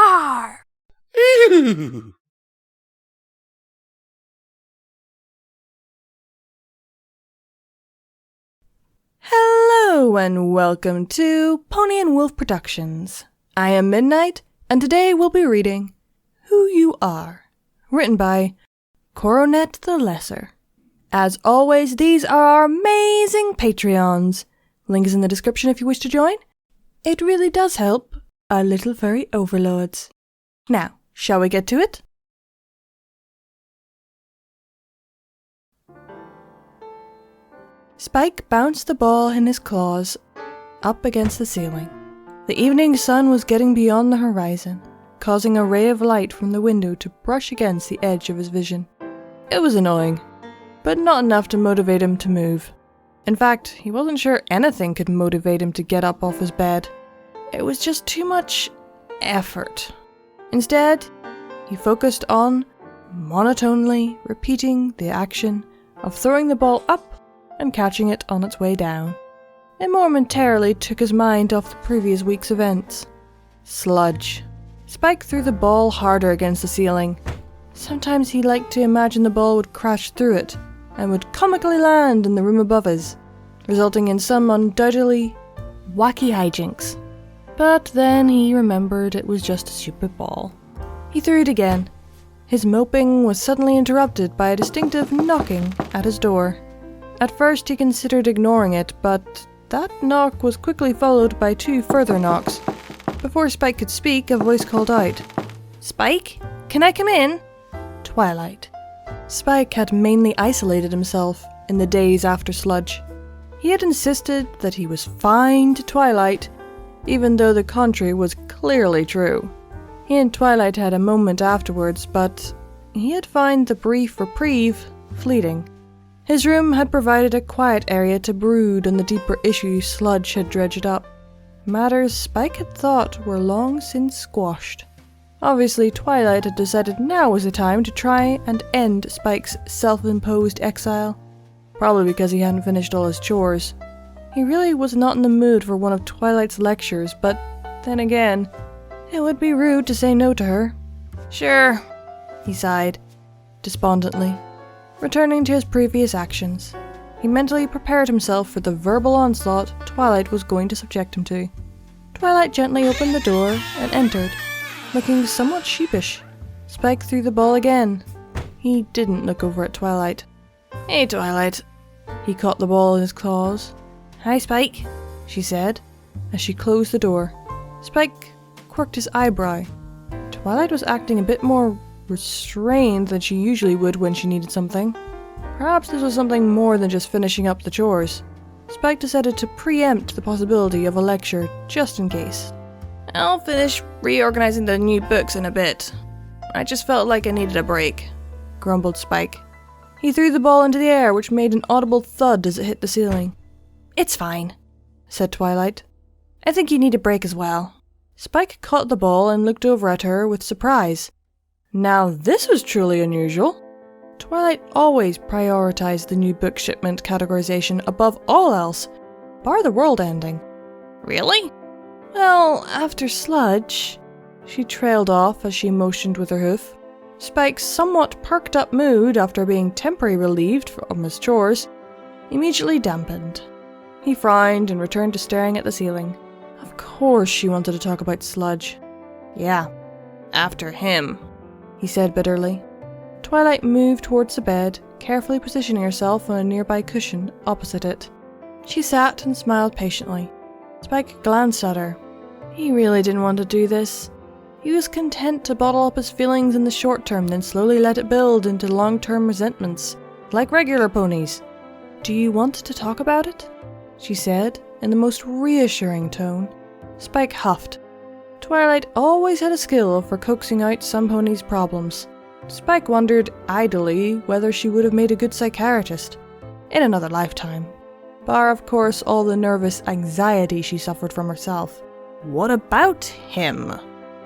Rawr! Hello and welcome to Pony&Wolf Productions. I am Midnight, and today we'll be reading Who You Are, written by Coronet the Lesser. As always, these are our amazing Patreons. Link is in the description if you wish to join. It really does help our little furry overlords. Now, shall we get to it? Spike bounced the ball in his claws up against the ceiling. The evening sun was getting beyond the horizon, causing a ray of light from the window to brush against the edge of his vision. It was annoying, but not enough to motivate him to move. In fact, he wasn't sure anything could motivate him to get up off his bed. It was just too much effort. Instead, he focused on monotonely repeating the action of throwing the ball up and catching it on its way down. It momentarily took his mind off the previous week's events. Sludge. Spike threw the ball harder against the ceiling. Sometimes he liked to imagine the ball would crash through it and would comically land in the room above us, resulting in some undoubtedly wacky hijinks. But then he remembered it was just a stupid ball. He threw it again. His moping was suddenly interrupted by a distinctive knocking at his door. At first he considered ignoring it, but that knock was quickly followed by 2 further knocks. Before Spike could speak, a voice called out, "Spike, can I come in?" Twilight. Spike had mainly isolated himself in the days after Sludge. He had insisted that he was fine to Twilight, even though the contrary was clearly true. He and Twilight had a moment afterwards, but he had found the brief reprieve fleeting. His room had provided a quiet area to brood on the deeper issues Sludge had dredged up. Matters Spike had thought were long since squashed. Obviously, Twilight had decided now was the time to try and end Spike's self-imposed exile. Probably because he hadn't finished all his chores. He really was not in the mood for one of Twilight's lectures, but then again, it would be rude to say no to her. "Sure," he sighed, despondently. Returning to his previous actions, he mentally prepared himself for the verbal onslaught Twilight was going to subject him to. Twilight gently opened the door and entered, looking somewhat sheepish. Spike threw the ball again. He didn't look over at Twilight. "Hey, Twilight." He caught the ball in his claws. "Hi, Spike," she said, as she closed the door. Spike quirked his eyebrow. Twilight was acting a bit more restrained than she usually would when she needed something. Perhaps this was something more than just finishing up the chores. Spike decided to preempt the possibility of a lecture just in case. "I'll finish reorganizing the new books in a bit. I just felt like I needed a break," grumbled Spike. He threw the ball into the air, which made an audible thud as it hit the ceiling. "It's fine," said Twilight. "I think you need a break as well." Spike caught the ball and looked over at her with surprise. Now this was truly unusual. Twilight always prioritized the new book shipment categorization above all else, bar the world ending. "Really?" "Well, after Sludge," she trailed off as she motioned with her hoof. Spike's somewhat perked up mood after being temporarily relieved from his chores immediately dampened. He frowned and returned to staring at the ceiling. Of course she wanted to talk about Sludge. "Yeah, after him," he said bitterly. Twilight moved towards the bed, carefully positioning herself on a nearby cushion opposite it. She sat and smiled patiently. Spike glanced at her. He really didn't want to do this. He was content to bottle up his feelings in the short term, then slowly let it build into long-term resentments, like regular ponies. "Do you want to talk about it?" she said, in the most reassuring tone. Spike huffed. Twilight always had a skill for coaxing out some ponies' problems. Spike wondered idly whether she would have made a good psychiatrist in another lifetime. Bar, of course, all the nervous anxiety she suffered from herself. What about him?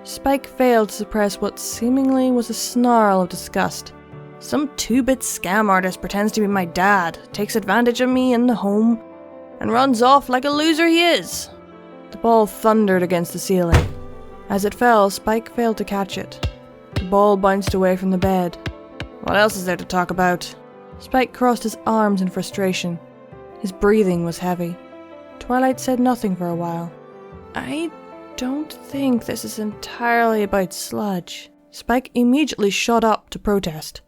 Spike failed to suppress what seemingly was a snarl of disgust. Some 2-bit scam artist pretends to be my dad, takes advantage of me in the home, and runs off like a loser he is. The ball thundered against the ceiling. As it fell, Spike failed to catch it. The ball bounced away from the bed. What else is there to talk about? Spike crossed his arms in frustration. His breathing was heavy. Twilight said nothing for a while. I don't think this is entirely about sludge. Spike immediately shot up to protest.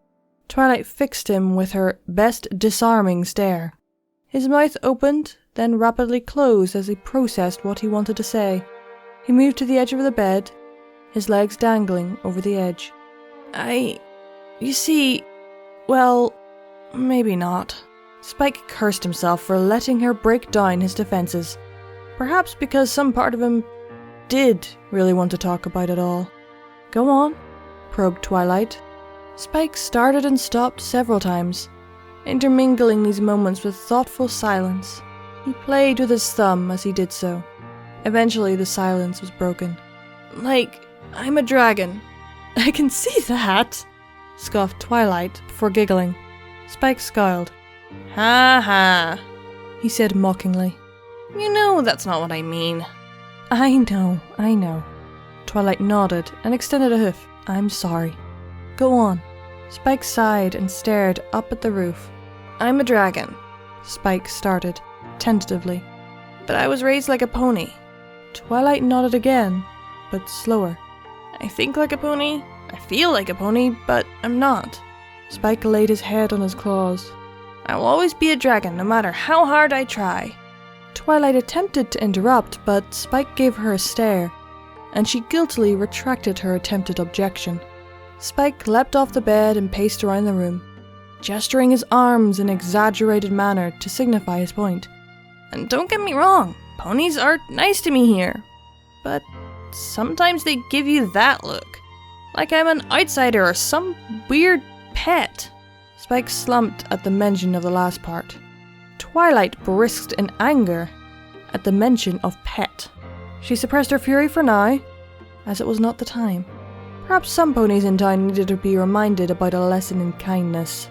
Twilight fixed him with her best disarming stare. His mouth opened, then rapidly closed as he processed what he wanted to say. He moved to the edge of the bed, his legs dangling over the edge. You see, well, maybe not. Spike cursed himself for letting her break down his defenses. Perhaps because some part of him did really want to talk about it all. Go on, probed Twilight. Spike started and stopped several times, intermingling these moments with thoughtful silence. He played with his thumb as he did so. Eventually the silence was broken. Like, I'm a dragon. I can see that, scoffed Twilight before giggling. Spike scowled. Ha ha, he said mockingly. You know that's not what I mean. I know. Twilight nodded and extended a hoof. I'm sorry. Go on. Spike sighed and stared up at the roof. I'm a dragon, Spike started, tentatively. But I was raised like a pony. Twilight nodded again, but slower. I think like a pony, I feel like a pony, but I'm not. Spike laid his head on his claws. I will always be a dragon, no matter how hard I try. Twilight attempted to interrupt, but Spike gave her a stare, and she guiltily retracted her attempted objection. Spike leapt off the bed and paced around the room, gesturing his arms in an exaggerated manner to signify his point. And don't get me wrong, ponies are nice to me here, but sometimes they give you that look, like I'm an outsider or some weird pet. Spike slumped at the mention of the last part. Twilight brisked in anger at the mention of pet. She suppressed her fury for now, as it was not the time. Perhaps some ponies in town needed to be reminded about a lesson in kindness.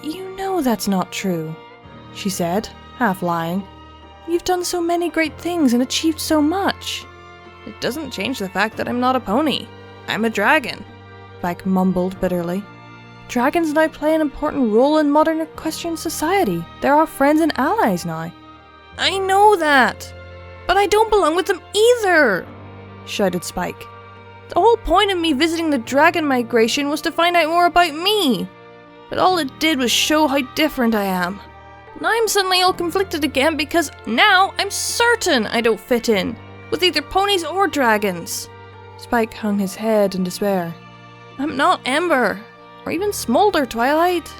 You know that's not true, she said, half lying. You've done so many great things and achieved so much. It doesn't change the fact that I'm not a pony. I'm a dragon, Spike mumbled bitterly. Dragons now play an important role in modern equestrian society. They're our friends and allies now. I know that, but I don't belong with them either, shouted Spike. The whole point of me visiting the dragon migration was to find out more about me, but all it did was show how different I am. Now I'm suddenly all conflicted again because now I'm certain I don't fit in with either ponies or dragons. Spike hung his head in despair. I'm not Ember, or even Smolder, Twilight.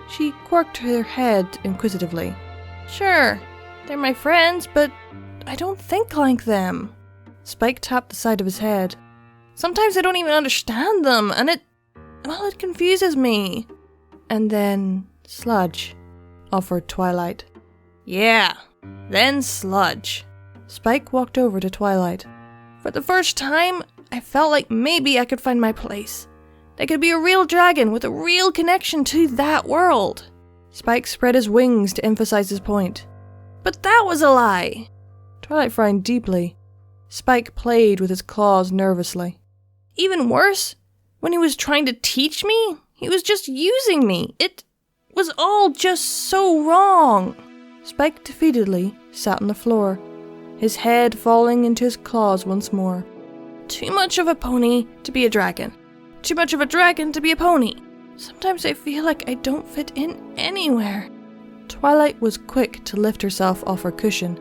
She quirked her head inquisitively. Sure, they're my friends, but I don't think like them. Spike tapped the side of his head. Sometimes I don't even understand them, and it confuses me. And then sludge, offered Twilight. Yeah, then sludge. Spike walked over to Twilight. For the first time, I felt like maybe I could find my place. I could be a real dragon with a real connection to that world. Spike spread his wings to emphasize his point. But that was a lie. Twilight frowned deeply. Spike played with his claws nervously. Even worse, when he was trying to teach me, he was just using me. It was all just so wrong. Spike defeatedly sat on the floor, his head falling into his claws once more. Too much of a pony to be a dragon. Too much of a dragon to be a pony. Sometimes I feel like I don't fit in anywhere. Twilight was quick to lift herself off her cushion,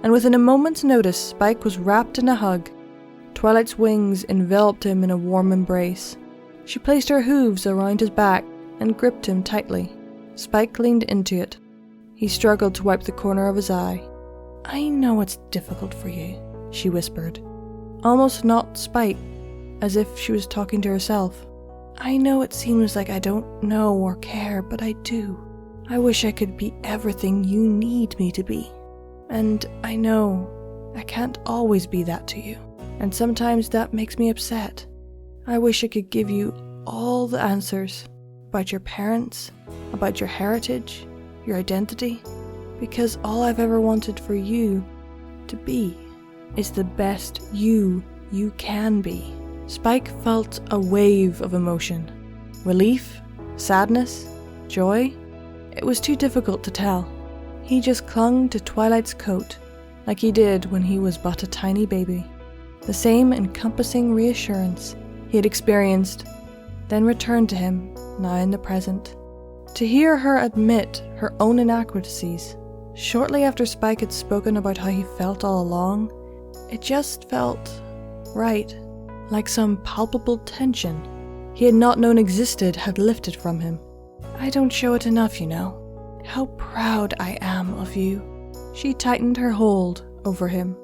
and within a moment's notice, Spike was wrapped in a hug. Twilight's wings enveloped him in a warm embrace. She placed her hooves around his back and gripped him tightly. Spike leaned into it. He struggled to wipe the corner of his eye. I know it's difficult for you, she whispered, almost not Spike, as if she was talking to herself. I know it seems like I don't know or care, but I do. I wish I could be everything you need me to be. And I know I can't always be that to you. And sometimes that makes me upset. I wish I could give you all the answers about your parents, about your heritage, your identity, because all I've ever wanted for you to be is the best you You can be. Spike felt a wave of emotion. Relief? Sadness? Joy? It was too difficult to tell. He just clung to Twilight's coat, like he did when he was but a tiny baby. The same encompassing reassurance he had experienced, then returned to him, now in the present. To hear her admit her own inadequacies, shortly after Spike had spoken about how he felt all along, it just felt right, like some palpable tension he had not known existed had lifted from him. I don't show it enough, you know. How proud I am of you. She tightened her hold over him.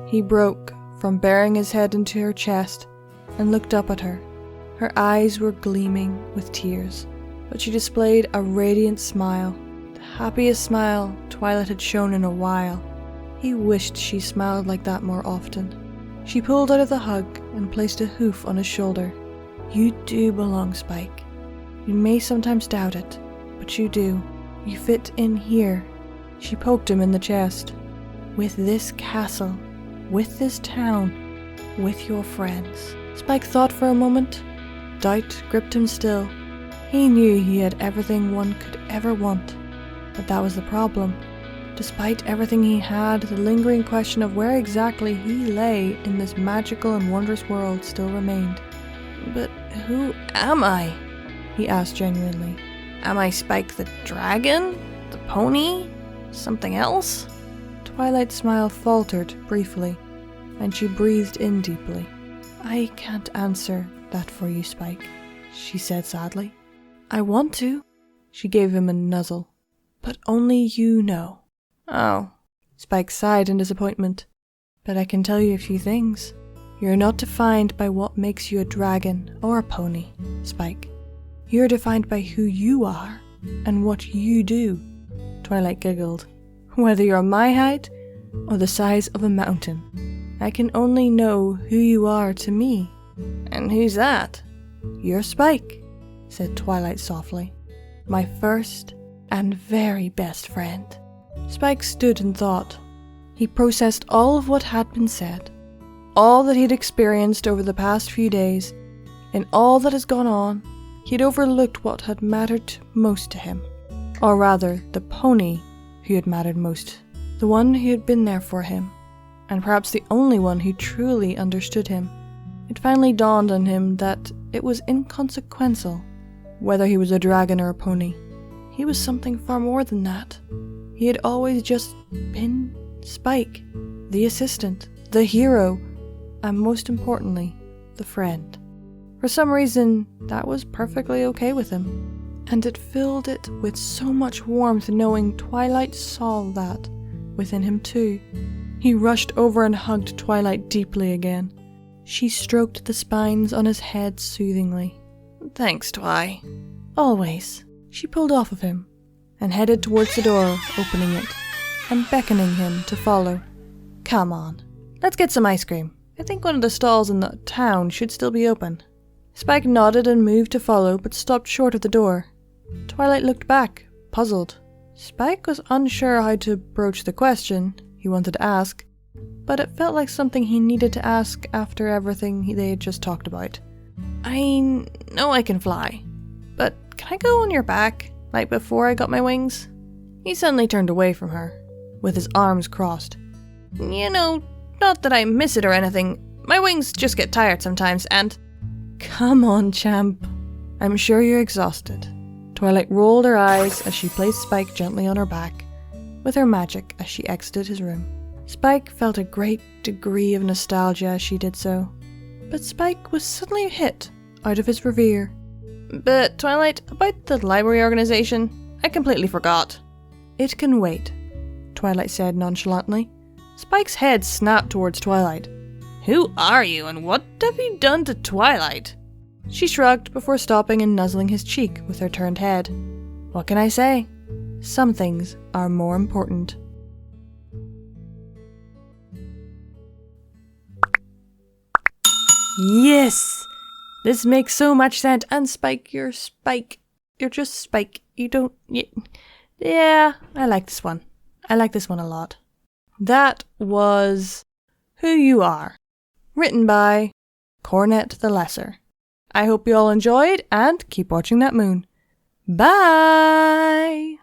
He broke from burying his head into her chest and looked up at her. Her eyes were gleaming with tears, but she displayed a radiant smile, the happiest smile Twilight had shown in a while. He wished she smiled like that more often. She pulled out of the hug and placed a hoof on his shoulder. You do belong, Spike. You may sometimes doubt it, but you do. You fit in here. She poked him in the chest. With this castle, with this town, with your friends. Spike thought for a moment. Doubt gripped him still. He knew he had everything one could ever want, but that was the problem. Despite everything he had, the lingering question of where exactly he lay in this magical and wondrous world still remained. But who am I? He asked genuinely. Am I Spike the dragon? The pony? Something else? Twilight's smile faltered briefly, and she breathed in deeply. I can't answer that for you, Spike, she said sadly. I want to. She gave him a nuzzle. But only you know. Oh. Spike sighed in disappointment. But I can tell you a few things. You're not defined by what makes you a dragon or a pony, Spike. You're defined by who you are and what you do. Twilight giggled. Whether you're my height or the size of a mountain, I can only know who you are to me. And who's that? You're Spike, said Twilight softly. My first and very best friend. Spike stood and thought. He processed all of what had been said, all that he'd experienced over the past few days. In all that has gone on, he'd overlooked what had mattered most to him. Or rather, the pony who had mattered most. The one who had been there for him, and perhaps the only one who truly understood him. It finally dawned on him that it was inconsequential whether he was a dragon or a pony. He was something far more than that. He had always just been Spike, the assistant, the hero, and most importantly, the friend. For some reason, that was perfectly okay with him. And it filled it with so much warmth knowing Twilight saw that within him too. He rushed over and hugged Twilight deeply again. She stroked the spines on his head soothingly. Thanks, Twi. Always. She pulled off of him and headed towards the door, opening it and beckoning him to follow. Come on, let's get some ice cream. I think one of the stalls in the town should still be open. Spike nodded and moved to follow, but stopped short of the door. Twilight looked back, puzzled. Spike was unsure how to broach the question he wanted to ask, but it felt like something he needed to ask after everything they had just talked about. I know I can fly, but can I go on your back, like before I got my wings? He suddenly turned away from her, with his arms crossed. You know, not that I miss it or anything. My wings just get tired sometimes, and... Come on, champ. I'm sure you're exhausted. Twilight rolled her eyes as she placed Spike gently on her back, with her magic as she exited his room. Spike felt a great degree of nostalgia as she did so, but Spike was suddenly hit out of his reverie. But Twilight, about the library organization, I completely forgot. It can wait, Twilight said nonchalantly. Spike's head snapped towards Twilight. Who are you and what have you done to Twilight? She shrugged before stopping and nuzzling his cheek with her turned head. What can I say? Some things are more important. Yes! This makes so much sense. And Spike, you're Spike. You're just Spike. You don't... Yeah, I like this one. I like this one a lot. That was who you are. Written by Coronet the Lesser. I hope you all enjoyed and keep watching that moon. Bye!